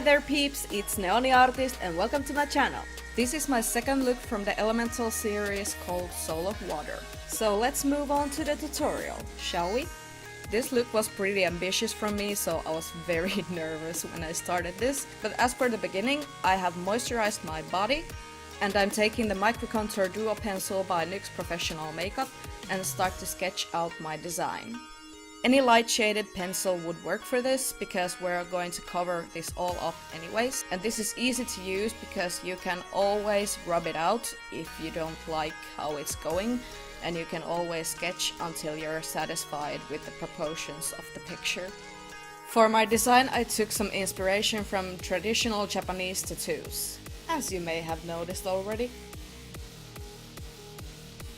there peeps, it's NeoniaArtist and welcome to my channel. This is my second look from the Elemental series called Soul of Water. So let's move on to the tutorial, shall we? This look was pretty ambitious from me, so I was very nervous when I started this. But as for the beginning, I have moisturized my body and I'm taking the Micro Contour Duo Pencil by NYX Professional Makeup and start to sketch out my design. Any light shaded pencil would work for this because we're going to cover this all up anyways. And this is easy to use because you can always rub it out if you don't like how it's going, and you can always sketch until you're satisfied with the proportions of the picture. For my design I took some inspiration from traditional Japanese tattoos, as you may have noticed already.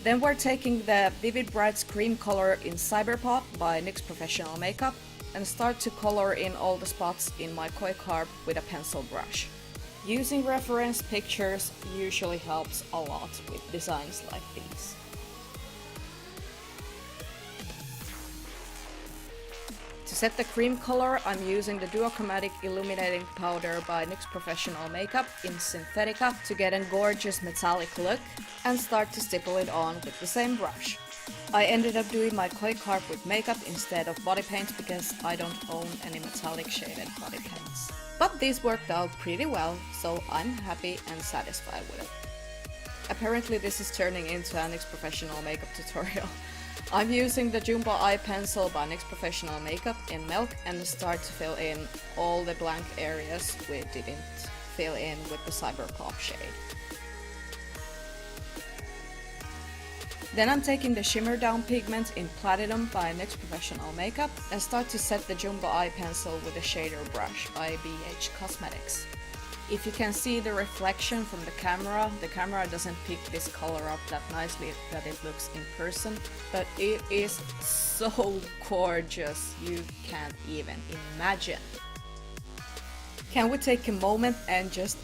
Then we're taking the Vivid Brights Cream color in Cyberpop by NYX Professional Makeup and start to color in all the spots in my koi carp with a pencil brush. Using reference pictures usually helps a lot with designs like these. To set the cream color, I'm using the Duochromatic Illuminating powder by NYX Professional Makeup in Synthetica to get a gorgeous metallic look and start to stipple it on with the same brush. I ended up doing my koi carp with makeup instead of body paint because I don't own any metallic shaded body paints. But these worked out pretty well, so I'm happy and satisfied with it. Apparently this is turning into a NYX Professional Makeup tutorial. I'm using the Jumbo Eyepencil by NYX Professional Makeup in Milk and start to fill in all the blank areas we didn't fill in with the Cyberpop shade. Then I'm taking the Shimmer Down pigment in Platinum by NYX Professional Makeup and start to set the Jumbo Eyepencil with a shader brush by BH Cosmetics. If you can see the reflection from the camera doesn't pick this color up that nicely that it looks in person, but it is so gorgeous, you can't even imagine. Can we take a moment and just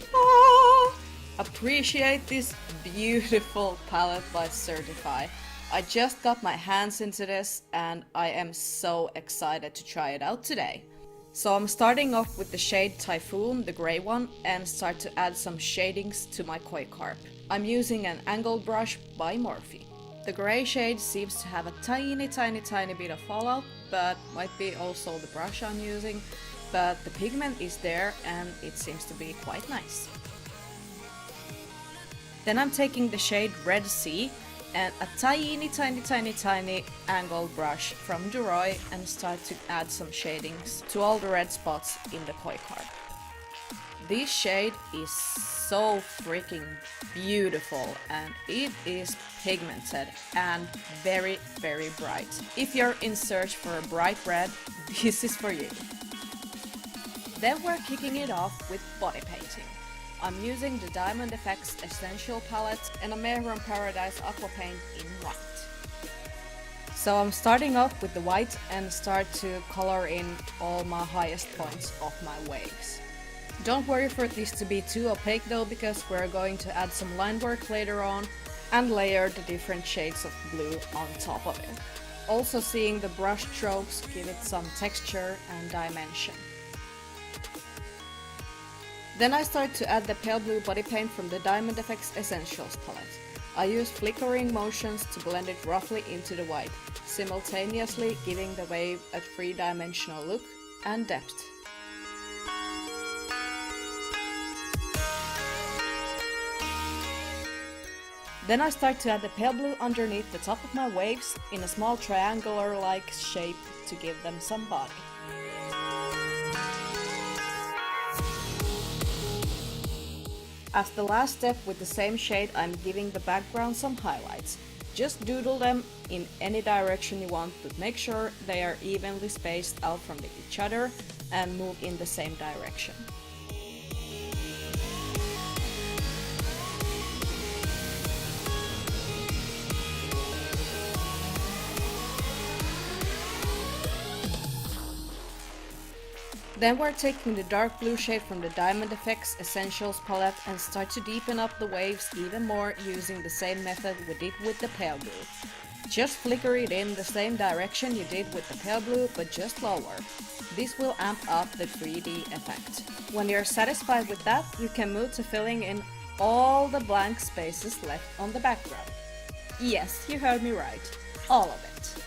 appreciate this beautiful palette by Certifeye? I just got my hands into this and I am so excited to try it out today. So I'm starting off with the shade Typhoon, the grey one, and start to add some shadings to my koi carp. I'm using an angled brush by Morphe. The grey shade seems to have a tiny bit of fallout, but might be also the brush I'm using, but the pigment is there and it seems to be quite nice. Then I'm taking the shade Red Sea and a tiny angled brush from Duroy and start to add some shadings to all the red spots in the koi carp. This shade is so freaking beautiful and it is pigmented and very bright. If you're in search for a bright red, this is for you. Then we're kicking it off with body painting. I'm using the Diamond Effects Essential Palette and a Mehron Paradise Aqua paint in white. So I'm starting off with the white and start to color in all my highest points of my waves. Don't worry for this to be too opaque though, because we're going to add some line work later on and layer the different shades of blue on top of it. Also seeing the brush strokes give it some texture and dimension. Then I start to add the pale blue body paint from the Diamond Effects Essentials palette. I use flickering motions to blend it roughly into the white, simultaneously giving the wave a three-dimensional look and depth. Then I start to add the pale blue underneath the top of my waves in a small triangular-like shape to give them some body. As the last step with the same shade, I'm giving the background some highlights. Just doodle them in any direction you want, but make sure they are evenly spaced out from each other and move in the same direction. Then we're taking the dark blue shade from the Diamond Effects Essentials palette and start to deepen up the waves even more using the same method we did with the pale blue. Just flicker it in the same direction you did with the pale blue, but just lower. This will amp up the 3D effect. When you're satisfied with that, you can move to filling in all the blank spaces left on the background. Yes, you heard me right. All of it.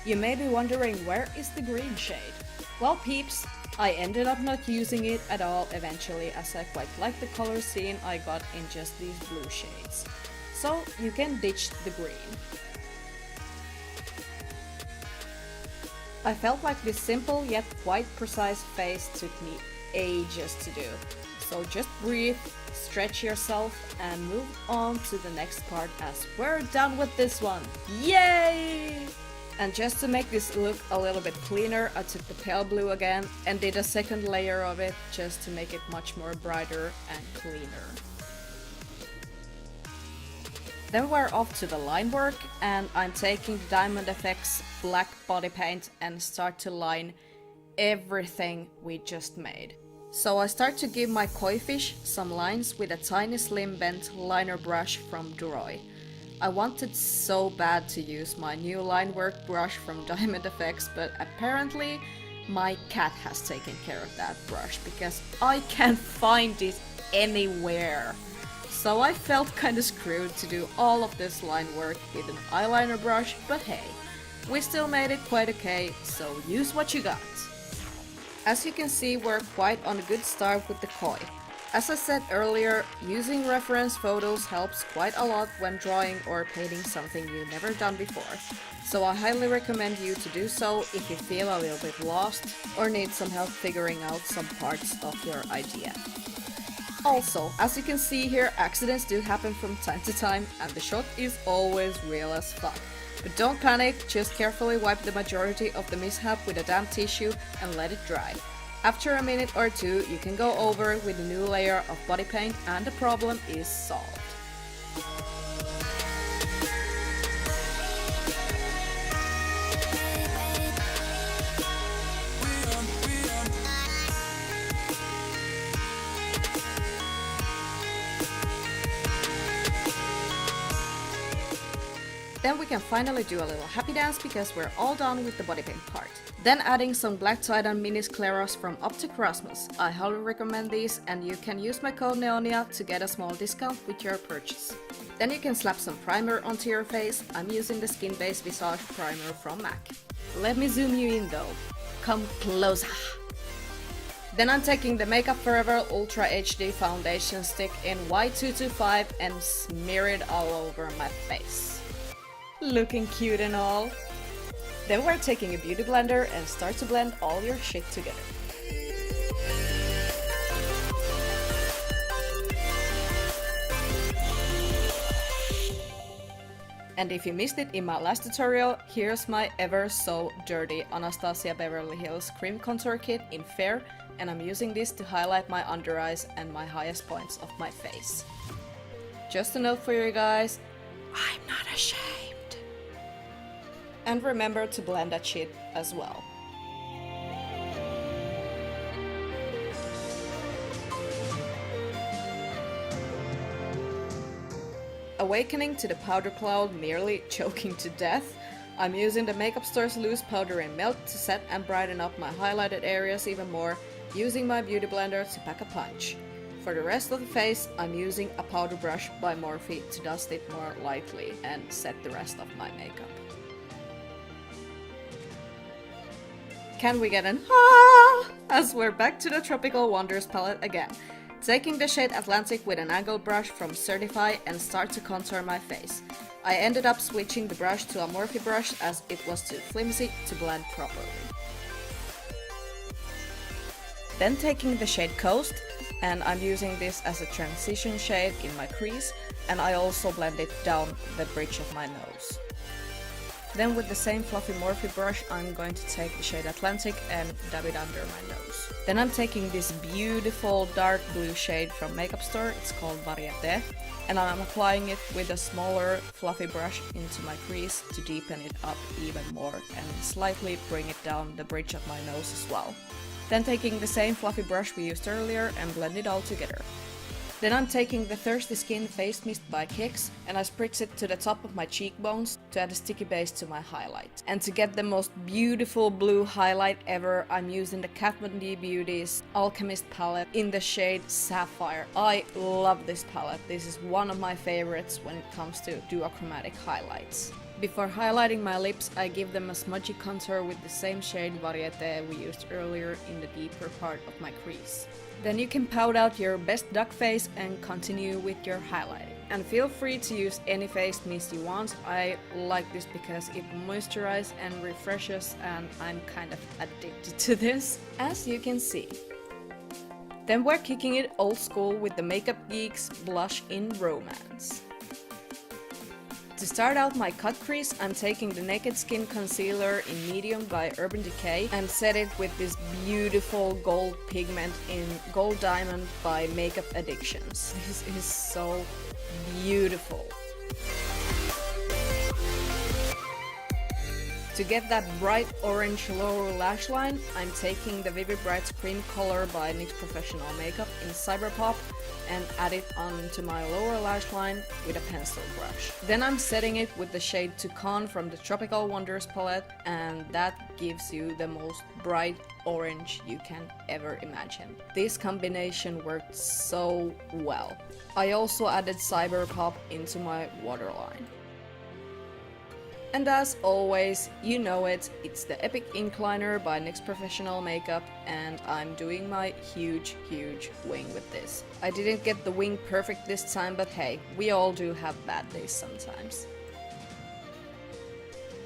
You may be wondering, where is the green shade? Well peeps, I ended up not using it at all eventually, as I quite like the color scene I got in just these blue shades. So you can ditch the green. I felt like this simple yet quite precise face took me ages to do. So just breathe, stretch yourself, and move on to the next part as we're done with this one. Yay! And just to make this look a little bit cleaner, I took the pale blue again and did a second layer of it just to make it much more brighter and cleaner. Then we're off to the line work, and I'm taking Diamond FX black body paint and start to line everything we just made. So I start to give my koi fish some lines with a tiny slim bent liner brush from Duochromatic. I wanted so bad to use my new line work brush from Diamond FX, but apparently my cat has taken care of that brush because I can't find it anywhere. So I felt kinda screwed to do all of this line work with an eyeliner brush, but hey, we still made it quite okay, so use what you got. As you can see, we're quite on a good start with the koi. As I said earlier, using reference photos helps quite a lot when drawing or painting something you've never done before. So I highly recommend you to do so if you feel a little bit lost or need some help figuring out some parts of your idea. Also, as you can see here, accidents do happen from time to time and the shot is always real as fuck. But don't panic, just carefully wipe the majority of the mishap with a damp tissue and let it dry. After a minute or two, you can go over with a new layer of body paint and the problem is solved. Then we can finally do a little happy dance because we're all done with the body paint part. Then adding some black tie-dye mini scleros from Up to Christmas. I highly recommend these and you can use my code NEONIA to get a small discount with your purchase. Then you can slap some primer onto your face. I'm using the skin-based Visage primer from MAC. Let me zoom you in though. Come closer. Then I'm taking the Makeup Forever Ultra HD foundation stick in Y225 and smear it all over my face. Looking cute and all. Then we're taking a beauty blender and start to blend all your shit together. And if you missed it in my last tutorial, here's my ever so dirty Anastasia Beverly Hills Cream Contour Kit in Fair, and I'm using this to highlight my under eyes and my highest points of my face. Just a note for you guys, I'm not ashamed. And remember to blend that shit as well. Awakening to the powder cloud, nearly choking to death, I'm using the Makeup Store's loose powder and melt to set and brighten up my highlighted areas even more, using my beauty blender to pack a punch. For the rest of the face, I'm using a powder brush by Morphe to dust it more lightly and set the rest of my makeup. Can we get an ah? As we're back to the Tropical Wonders palette again. Taking the shade Atlantic with an angled brush from Certifeye and start to contour my face. I ended up switching the brush to a Morphe brush as it was too flimsy to blend properly. Then taking the shade Coast, and I'm using this as a transition shade in my crease, and I also blend it down the bridge of my nose. Then with the same fluffy Morphe brush, I'm going to take the shade Atlantic and dab it under my nose. Then I'm taking this beautiful dark blue shade from Makeup Store, it's called Variete, and I'm applying it with a smaller fluffy brush into my crease to deepen it up even more and slightly bring it down the bridge of my nose as well. Then taking the same fluffy brush we used earlier and blend it all together. Then I'm taking the Thirsty Skin Face Mist by NYX and I spritz it to the top of my cheekbones to add a sticky base to my highlight. And to get the most beautiful blue highlight ever, I'm using the Kat Von D Beauty's Alchemist Palette in the shade Sapphire. I love this palette. This is one of my favorites when it comes to duochromatic highlights. Before highlighting my lips, I give them a smudgy contour with the same shade Variete we used earlier in the deeper part of my crease. Then you can pout out your best duck face and continue with your highlighting. And feel free to use any face mist you want. I like this because it moisturizes and refreshes, and I'm kind of addicted to this, as you can see. Then we're kicking it old school with the Makeupgeek's Blush in Romance. To start out my cut crease, I'm taking the Naked Skin Concealer in Medium by Urban Decay and set it with this beautiful gold pigment in Gold Diamond by Makeup Addictions. This is so beautiful. To get that bright orange lower lash line, I'm taking the Vivid Bright's Cream Color by NYX Professional Makeup in Cyberpop and add it onto my lower lash line with a pencil brush. Then I'm setting it with the shade Toucan from the Tropical Wonders palette, and that gives you the most bright orange you can ever imagine. This combination worked so well. I also added Cyberpop into my waterline. And as always, you know it, it's the Epic Ink Liner by NYX Professional Makeup, and I'm doing my huge wing with this. I didn't get the wing perfect this time, but hey, we all do have bad days sometimes.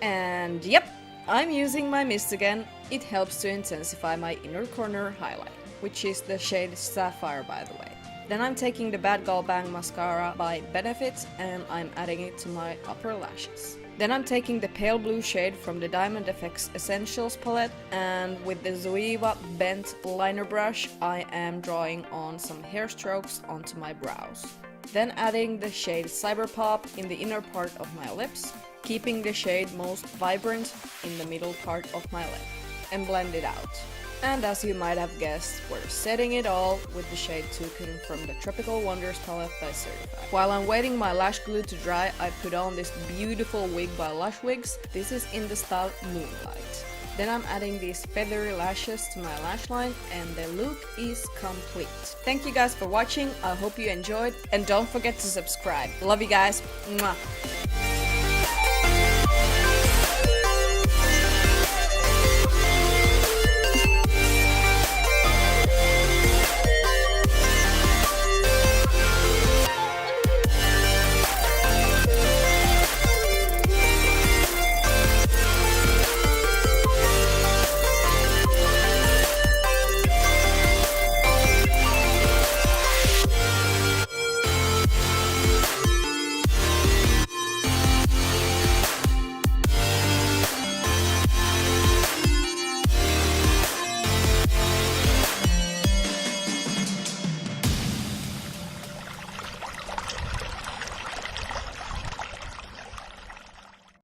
And yep, I'm using my mist again. It helps to intensify my inner corner highlight, which is the shade Sapphire, by the way. Then I'm taking the Bad Gal Bang Mascara by Benefit and I'm adding it to my upper lashes. Then I'm taking the pale blue shade from the Diamond FX Essentials palette, and with the Zoeva bent liner brush I am drawing on some hair strokes onto my brows. Then adding the shade Cyberpop in the inner part of my lips, keeping the shade most vibrant in the middle part of my lip, and blend it out. And as you might have guessed, we're setting it all with the shade Toucan from the Tropical Wonders palette by Certifeye. While I'm waiting my lash glue to dry, I put on this beautiful wig by Lush Wigs. This is in the style Moonlight. Then I'm adding these feathery lashes to my lash line and the look is complete. Thank you guys for watching, I hope you enjoyed, and don't forget to subscribe. Love you guys. Mwah.